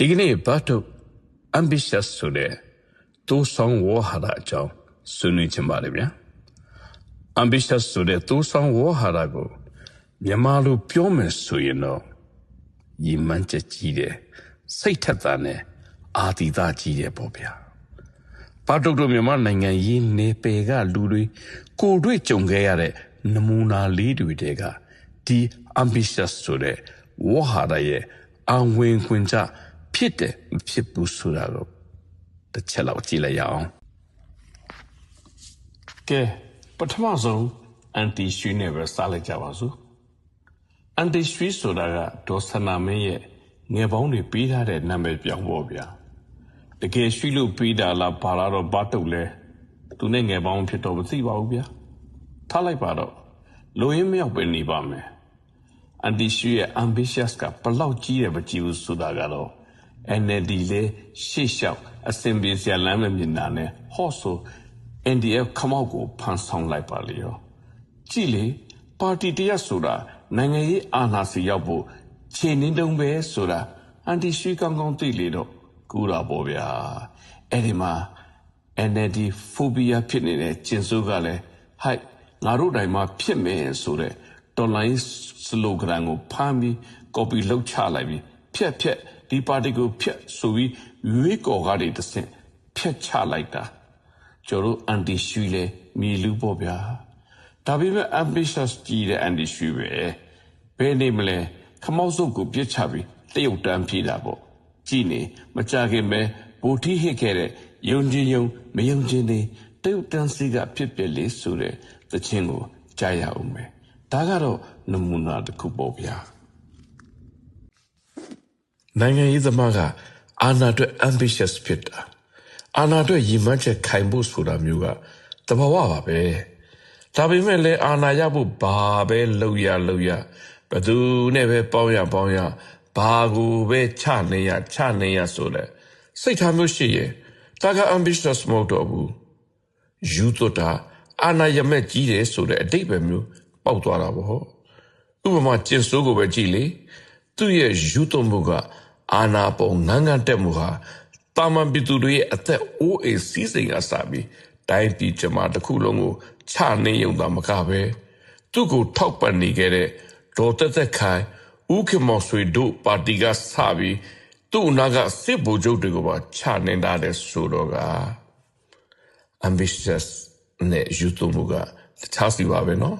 ဒီကနေ့ဘာတို့ ambitious ဆိုတဲ့တိုးဆောင်ဝါဟာရအကြောင်းဆွေးနွေးချင်ပါတယ်ဗျာ ambitious ဆိုတဲ့တိုးဆောင်ဝါဟာရကိုမြန်မာလိုပြောမယ်ဆိုရင်တော့ရည်မှန်းချက်ကြီးတယ်စိတ်ထက်သန်တယ်အာသီသကြီးတယ်ပေါ့ဗျာဘာတို့တို့မြန်မာနိုင်ငံရေးနေပယ်ကလူတွေကိုတွေ့ကြုံခဲ့ရတဲ့နမူနာလေးတွေတဲကဒီ ambitious ဆိုတဲ့ဝါဟာရရဲ့အဝင်ခွင်ကြဖြစ်တယ်မဖြစ်ဘူးဆိုတာတော့တစ်ချက်လောက်ကြည့်လိုက်ရအောင်ကဲပထမဆုံး anti ရွှေနဲ့ပဲစလိုက်ကြပါစို့ anti ရွှေဆိုတာကဒေါ်စနာမင်းရဲ့ငယ်ပေါင်းတွေပေးထားတဲ့နာမည်ပြောင်းပေါ့ဗျာတကယ်ရွှေလို့ပေးတာလားဘာလားတော့ဘာတုတ်လဲသူနဲ့ငယ်ပေါင်းဖြစ်တော့မသိပါဘူးဗျာထားလိုက်ပါတော့လိုရင်းမရောက်ပဲနေပါမယ် anti ရွှေရဲ့ ambitious ကဘလောက်ကြီးတယ်မကြည့်ဘူးဆိုတာကတော့ NLD လေရှေ့လျှောက်အစင်ပြေစရာလမ်းမမြင်တာနဲ့ဟော့ဆို NDF ခမောက်ကိုဖန်ဆောင်လိုက်ပါလေရောကြည့်လေပါတီတရက်ဆိုတာနိုင်ငံရေးအာဏာစီရောက်ဖို့ခြေနှင်းတုံးပဲဆိုတာအန်တီရွှေကောင်းကောင်းသိလေတော့ကူတာပေါ့ဗျာအဲ့ဒီမှာ NLD phobia ဖြစ်နေတဲ့ကျင်စိုးကလည်းဟိုက်ငါတို့တိုင်းမှာဖြစ်မယ်ဆိုတဲ့တော်လိုင်းစလိုဂန်ကိုဖမ်းပြီး copy လုပ်ချလိုက်ပြီးဖြက်ဒီပါတီကိုဖြက်ဆိုပြီးရွေးကော်ကားတွေတစ်ဆင့်ဖြက်ချလိုက်တာကျတို့အန်တီရွှေလေမြေလူပေါ့ဗျာဒါပေမဲ့ ambitious ကြီးတဲ့ anti ရွှေပဲဘယ်နေမလဲခမောက်စုပ်ကိုပြစ်ချပြီးတရုတ်တန်းပြေးတာပေါ့ကြည်နေမကြခင်ပဲဘူတီဟစ်ခဲ့တဲ့ယုံချင်းယုံမယုံချင်းနေတရုတ်တန်းစီကဖြစ်ပြလေဆိုတဲ့သချင်းကိုကြားရအောင်မယ်ဒါကတော့နမူနာတစ်ခုပေါ့ဗျာနိုင်ငံရေးသမားကအာဏာအတွက် ambitious ဖြစ်တာအာဏာအတွက်ရည်မှန်းချက်ခိုင်ဖို့ဆိုတာမျိုးကတဘာဝပါပဲဒါပေမဲ့လည်းအာဏာရဖို့ဘာပဲလုပ်ရဘယ်သူနဲ့ပဲပေါင်းရဘာကိုပဲချနေရဆိုလဲစိတ်ထားမျိုးရှိရင်ဒါက ambitious မဟုတ်တော့ဘူးယူတော့တာအာဏာရမဲ့ကြီးတယ်ဆိုတဲ့အတိတ်ပဲမျိုးပေါက်သွားတာပေါ့ဥပမာကျင်စိုးကိုပဲကြည့်လေသူ့ရဲ့ယူတော့မှုကအာဏာပုံငန်းတက်မှုဟာတာမန်ပြည်သူတွေရဲ့အသက်အိုးအိမ်စီးစိမ်ကစပြီးတိုင်းပြည်ကျမတစ်ခုလုံးကိုချနေရုံသာမကပဲသူ့ကိုထောက်ပံ့နေခဲ့တဲ့ဒေါ်သက်ခိုင်ဦးခင်မောင်ဆွေတို့ပါတီကစပြီးသူ့အနာကစစ်ဗိုလ်ချုပ်တွေကိုပါချနေတာတဲ့ဆိုတော့က ambitious နဲ့ယူတူမှုကတခြားစီပါပဲနော်